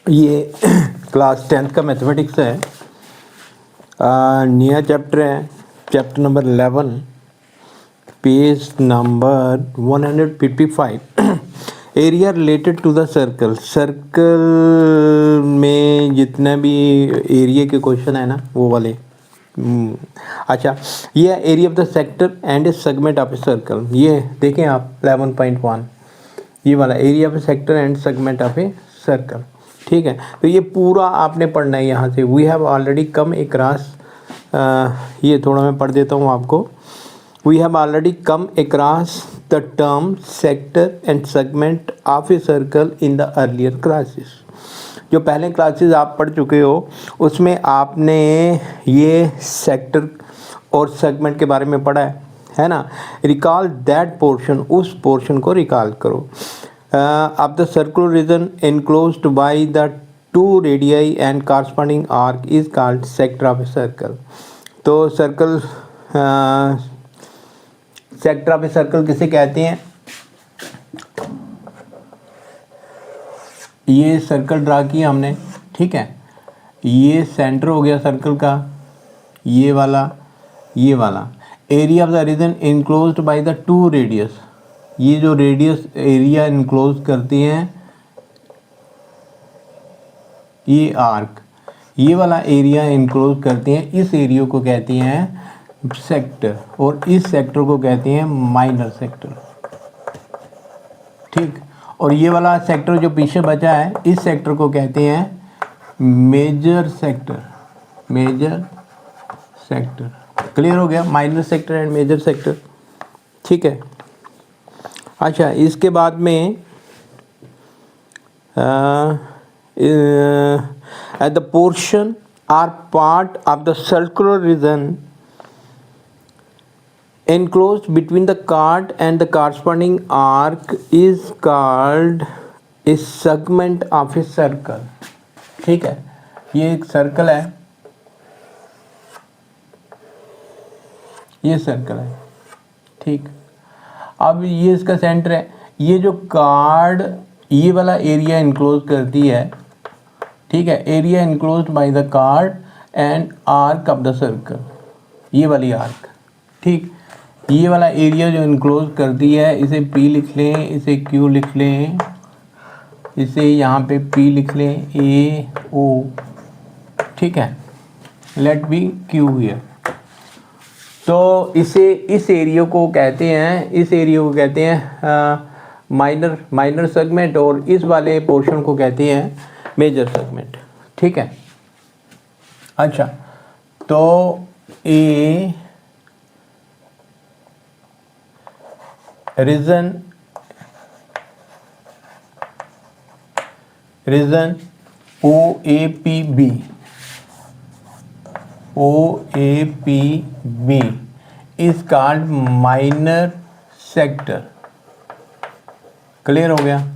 ये class 10th का mathematics है। नया चैप्टर है, chapter number 11, page number 155। Area related to the circle. Circle में जितने भी एरिया के क्वेश्चन है ना, वो वाले। अच्छा, ये area of the sector and A segment of a circle. ये देखें आप 11.1, ये वाला area of A sector and segment of a circle. ठीक है, तो ये पूरा आपने पढ़ना है यहाँ से। We have already come across, ये थोड़ा मैं पढ़ देता हूँ आपको। We have already come across the term sector and segment of a circle in the earlier classes. जो पहले क्लासेस आप पढ़ चुके हो उसमें आपने ये सेक्टर और सेगमेंट के बारे में पढ़ा है ना। रिकॉल दैट पोर्शन, उस पोर्शन को रिकॉल करो। of the circular region enclosed by the two radii and corresponding arc is called sector of a circle। तो circle, sector of a circle किसे कहते हैं? ये सर्कल ड्रा किया हमने, ठीक है। ये सेंटर हो गया सर्कल का, ये वाला, ये वाला। Area of the region enclosed by the two radius, ये जो रेडियस एरिया इनक्लोज करती हैं, ये आर्क, ये वाला एरिया इनक्लोज करती हैं, इस एरिया को कहती हैं सेक्टर, और इस सेक्टर को कहती हैं माइनर सेक्टर। ठीक, और ये वाला सेक्टर जो पीछे बचा है, इस सेक्टर को कहते हैं major sector. Major sector clear हो गया, minor sector and major sector. ठीक है। अच्छा, इसके बाद में the portion or part of the circular region enclosed between the chord and the corresponding arc is called a segment of a circle। ठीक है, ये एक सर्कल है, ये सर्कल है। ठीक, अब ये इसका सेंटर है। ये जो कार्ड ये वाला एरिया इनक्लोज करती है, ठीक है, area enclosed by the card and arc of the circle, ये वाली आर्क। ठीक, ये वाला एरिया जो इनक्लोज करती है, इसे P लिख लें, इसे Q लिख लें, इसे यहाँ पे P लिख लें, A O। ठीक है, लेट बी Q हियर। तो इसे, इस एरिया को कहते हैं, इस एरिया को कहते हैं माइनर सेगमेंट, और इस वाले पोर्शन को कहते हैं मेजर सेगमेंट। ठीक है। अच्छा, तो A region O A P B, OAPB is called minor sector. Clear हो गया।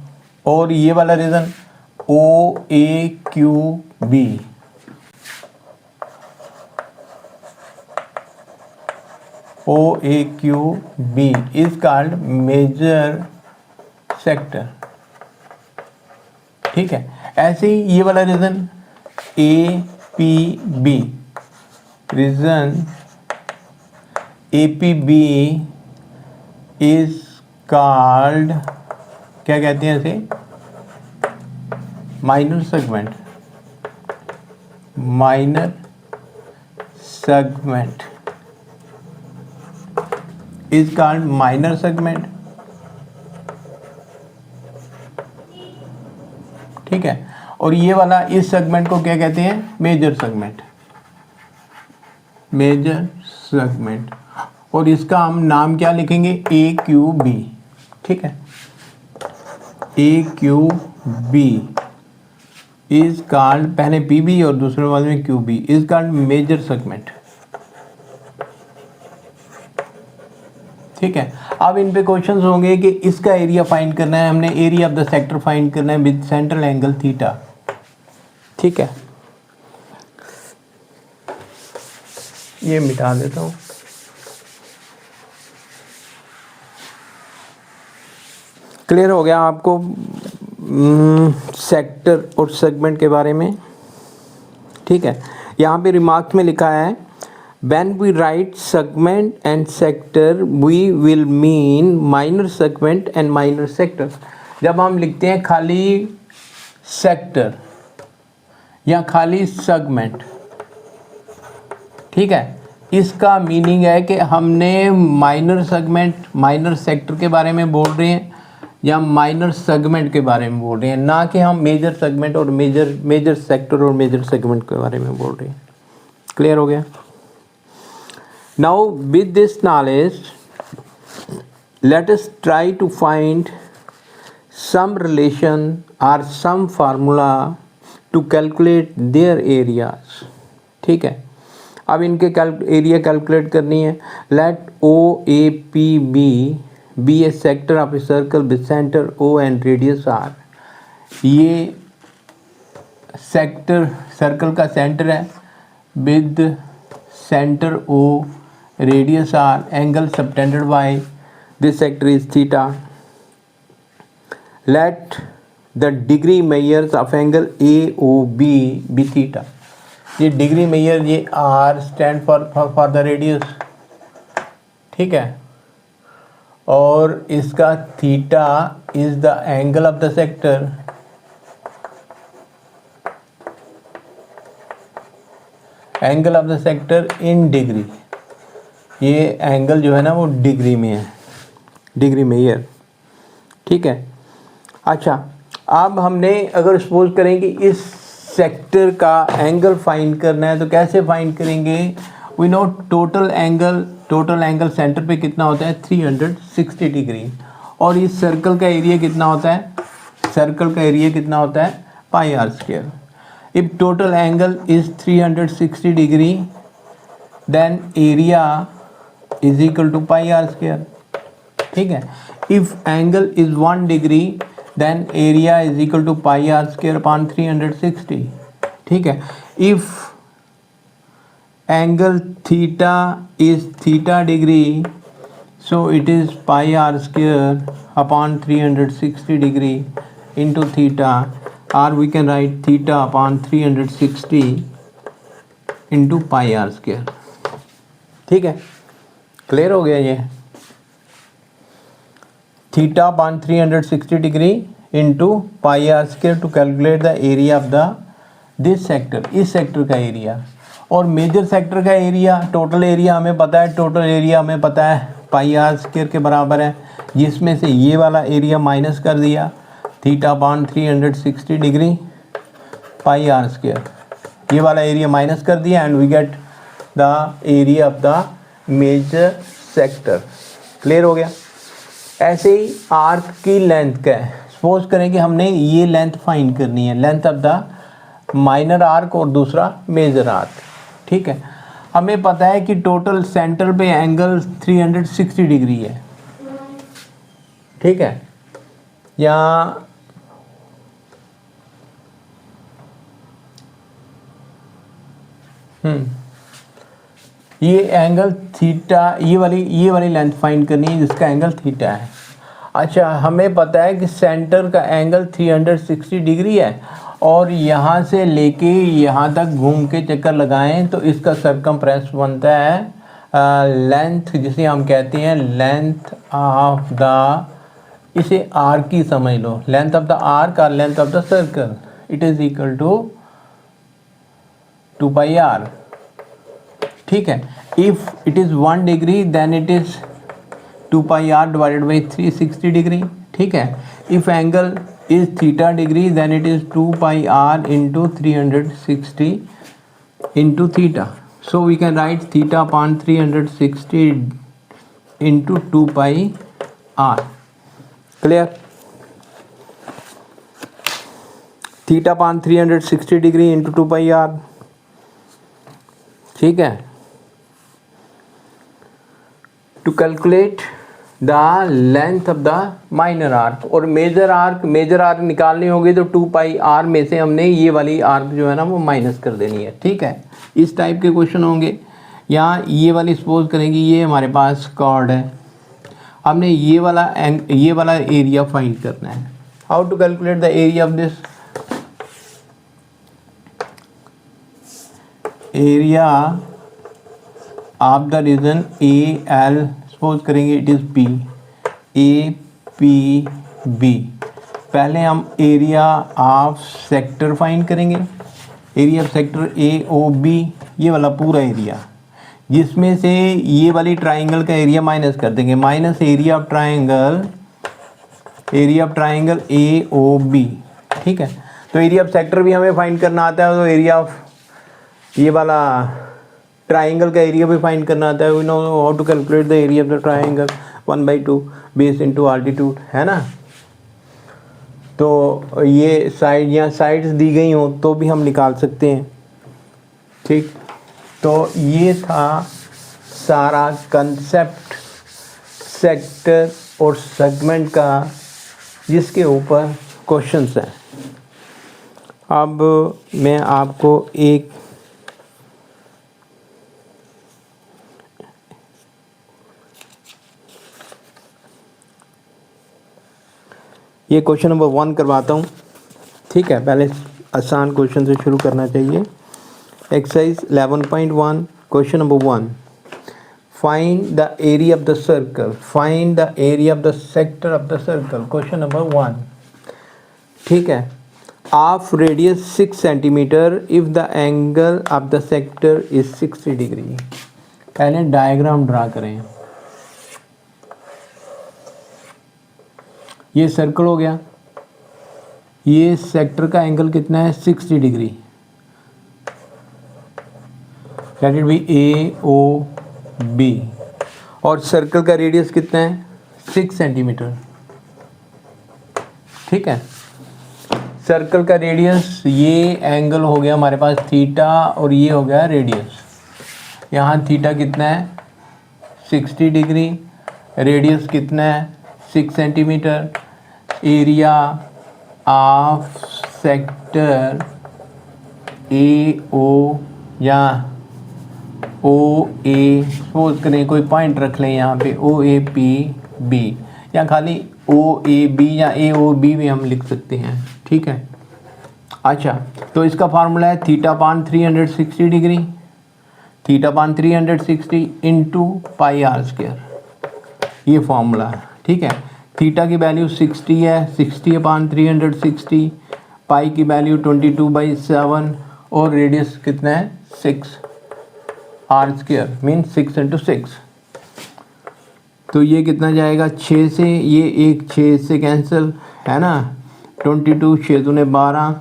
और ये वाला region OAQB, OAQB is called major sector. ठीक है, ऐसे ही ये वाला region APB, region APB is called, क्या कहते हैं इसे? Minor segment. Minor segment is called minor segment. ठीक है, और ये वाला इस सेगमेंट को क्या कहते हैं? Major segment. मेजर सेगमेंट, और इसका हम नाम क्या लिखेंगे? AQB। ठीक है, AQB इज कॉल्ड, पहले PB और दूसरे वाले में QB is called major segment. ठीक है, अब इन पे क्वेश्चंस होंगे कि इसका एरिया फाइंड करना है, हमने area of the sector find करना है विद सेंट्रल एंगल थीटा। ठीक है, ये मिटा देता हूँ। क्लियर हो गया आपको? सेक्टर और सेगमेंट के बारे में, ठीक है। यहाँ पे रिमार्क्स में लिखा है when we write segment and sector we will mean minor segment and minor sector. जब हम लिखते हैं खाली सेक्टर या खाली सेगमेंट, ठीक है, इसका मीनिंग है कि हमने माइनर सेगमेंट माइनर सेक्टर के बारे में बोल रहे हैं या माइनर सेगमेंट के बारे में बोल रहे हैं, ना कि हम मेजर सेगमेंट और मेजर सेक्टर और मेजर सेगमेंट के बारे में बोल रहे हैं। क्लियर हो गया? Now with this knowledge let us try to find some relation or some formula to calculate their areas, ठीक है। अब इनके एरिया कैलकुलेट करनी है। Let O A P B a sector of a circle with centre O and radius R. ये sector circle का centre है with centre O, radius R, angle subtended by this sector is theta. Let the degree measures of angle AOB be theta। ये degree major, ये R stand for the radius, ठीक है, और इसका theta is the angle of the sector. Angle of the sector in degree, ये angle जो है ना वो डिग्री में है, डिग्री मेजर, ठीक है। अच्छा, अब हमने अगर सपोज करें कि इस सेक्टर का एंगल फाइंड करना है तो कैसे फाइंड करेंगे? We know total angle centre पे कितना होता है 360 डिग्री, और इस सर्कल का एरिया कितना होता है? सर्कल का एरिया कितना होता है? Pi R square. If total angle is 360 degree then area is equal to pi R square, ठीक है। If angle is 1 degree then area is equal to pi r square upon 360, ठीक है। if angle theta is theta degree so it is pi r square upon 360 degree into theta, or we can write theta upon 360 into pi r square, ठीक है। Clear हो गया ये? Theta upon 360 degree into pi R square to calculate the area of the this sector, इस sector का एरिया। और major sector का एरिया, टोटल एरिया हमें पता है, टोटल एरिया हमें पता है पाई आर स्क्वायर के बराबर है, जिसमें से ये वाला एरिया माइनस कर दिया, theta upon 360 degree pi R square, ये वाला एरिया माइनस कर दिया and we get the area of the major sector. Clear हो गया? ऐसे ही आर्क की लेंथ का है। सपोज करें कि हमने ये लेंथ फाइंड करनी है, length of the minor arc और दूसरा मेजर आर्क, ठीक है। हमें पता है कि टोटल सेंटर पे एंगल 360 डिग्री है, ठीक है। या ये एंगल थीटा, ये वाली लेंथ फाइंड करनी है जिसका एंगल थीटा है। अच्छा, हमें पता है कि सेंटर का एंगल 360 डिग्री है और यहाँ से लेके यहाँ तक घूम के चक्कर लगाएं तो इसका सरकमफ्रेंस बनता है लेंथ, जिसे हम कहते हैं लेंथ ऑफ द, इसे आर्क की समझ लो, लेंथ ऑफ द आर्क और length of the circle, it is equal to 2 pi are, ठीक है। If it is 1 degree then it is 2 pi r divided by 360 degree, ठीक है। If angle is theta degree then it is 2 pi r into 360 into theta, so we can write theta upon 360 into 2 pi R. Clear? Theta upon 360 degree into 2 pi are, ठीक है। To calculate the length of the minor arc और major arc निकालनी होगी तो 2 pi are में से हमने ये वाली आर्क जो है ना वो माइनस कर देनी है, ठीक है। इस टाइप के क्वेश्चन होंगे। यहाँ ये वाली सपोज करेंगे, ये हमारे पास कॉर्ड है, हमने ये वाला एरिया फाइंड करना है, how to calculate the area of this, area of the region A L, suppose करेंगे it is P, A P B. पहले हम एरिया ऑफ सेक्टर फाइंड करेंगे, area of sector A O B, ये वाला पूरा area, जिसमें से ये वाली ट्राइंगल का एरिया माइनस कर देंगे, minus area of triangle, area of triangle A O B. ठीक है, तो एरिया ऑफ सेक्टर भी हमें फाइंड करना आता है, तो एरिया ऑफ ये वाला ट्राइंगल का एरिया भी फाइंड करना आता है। We know how to calculate the area of the triangle, 1/2 base into altitude, है ना। तो ये साइड या साइड्स दी गई हो तो भी हम निकाल सकते हैं। ठीक, तो ये था सारा कंसेप्ट सेक्टर और सेगमेंट का, जिसके ऊपर क्वेश्चंस हैं। अब मैं आपको एक ये क्वेश्चन नंबर 1 करवाता हूँ। ठीक है, पहले आसान क्वेश्चन से शुरू करना चाहिए। Exercise 11.1 question number 1, find the area of the circle, find the area of the sector of the circle, question number 1। ठीक है, of radius 6 centimetre if the angle of the sector is 60 degree. पहले diagram draw करें। ये circle हो गया, ये sector का angle कितना है 60 degree, let it be A O B, और सर्कल का रेडियस कितना है 6 सेंटीमीटर। ठीक है, सर्कल का रेडियस, ये एंगल हो गया हमारे पास थीटा और ये हो गया रेडियस। यहाँ थीटा कितना है 60 डिग्री, रेडियस कितना है 6 centimetre. Area of sector A O या ओ ए, सपोज करें कोई पॉइंट रख लें यहाँ पे ओ ए पी बी, या खाली ओ ए बी या ए ओ बी भी हम लिख सकते हैं। ठीक है, अच्छा, तो इसका फार्मूला है theta upon 360 degree, theta upon 360 into pi R square, ये फार्मूला है। ठीक है, थीटा की वैल्यू 60 है, 60 अपान 360, पाई की वैल्यू 22/7 और रेडियस कितना है 6, आर स्क्वायर मीन 6 इंटू 6। तो ये कितना जाएगा 6 से, ये एक 6 से कैंसिल है ना, 22 6 दूने 12,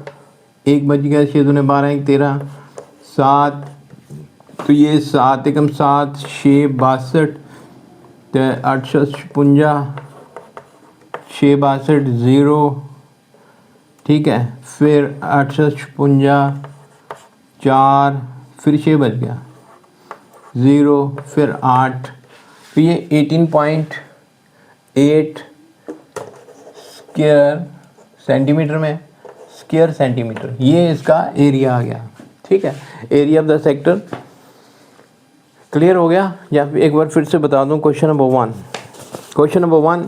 एक बच गया 6 दूने 12 1 13 7, तो ये 7 एकम 7 6 62, 8 56 6 62 0। ठीक है, फिर 8 56 4, फिर 6 बच गया 0, फिर 8, तो ये 18.8 स्क्वायर सेंटीमीटर में, स्क्वायर सेंटीमीटर, ये इसका एरिया आ गया। ठीक है, area of the sector clear हो गया। या एक बार फिर से बता दूं, question number 1, question number 1,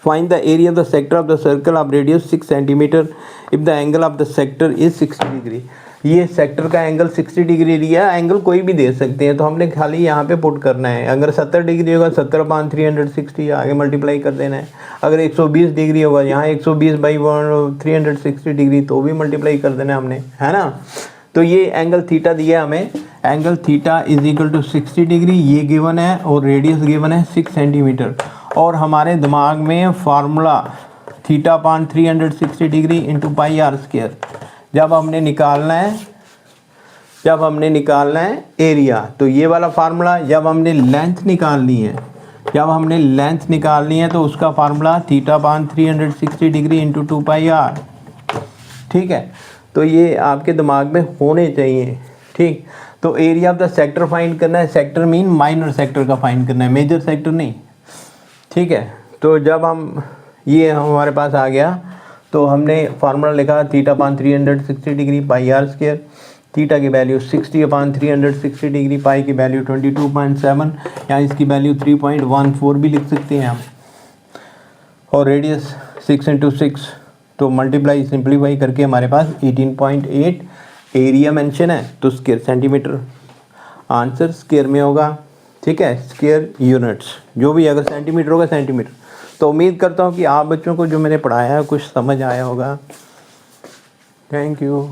find the area of the sector of the circle of radius 6 centimetre if the angle of the sector is 60 degree. ये सेक्टर का एंगल 60 डिग्री लिया, एंगल कोई भी दे सकते हैं, तो हमने खाली यहाँ पे पुट करना है। अगर 70 डिग्री होगा 70/360 आगे मल्टीप्लाई कर देना है। अगर 120 डिग्री होगा यहाँ 120/360 डिग्री तो भी मल्टीप्लाई कर देना है हमने, है ना। तो ये एंगल थीटा दिया हमें, angle theta is equal to 60 degree, ये गिवन है, और रेडियस गिवन है 6 सेंटीमीटर। और हमारे दिमाग में formula theta upon 360 degree into pi R square, जब हमने निकालना है एरिया, तो ये वाला फार्मूला, जब हमने लेंथ निकालनी है, तो उसका formula theta upon 360 degree into 2 pi are. ठीक है, तो ये आपके दिमाग में होने चाहिए। ठीक, तो area of the sector find करना है, सेक्टर मीन माइनर सेक्टर का फाइंड करना है, मेजर सेक्टर नहीं। ठीक है, तो जब हम ये हमारे पास आ गया तो हमने फार्मूला लिखा theta upon 360 degree pi R square, theta की वैल्यू 60/360 डिग्री, पाई की वैल्यू 22.7 या इसकी वैल्यू 3.14 भी लिख सकते हैं हम, और रेडियस 6 इंटू 6 तो मल्टीप्लाई सिंप्लीफाई करके हमारे पास 18.8 एरिया मेंशन है, तो स्क्वायर सेंटीमीटर आंसर स्क्वायर में होगा। ठीक है, स्क्वायर यूनिट्स जो भी अगर सेंटीमीटर होगा सेंटीमीटर। तो उम्मीद करता हूँ कि आप बच्चों को जो मैंने पढ़ाया है कुछ समझ आया होगा। Thank you.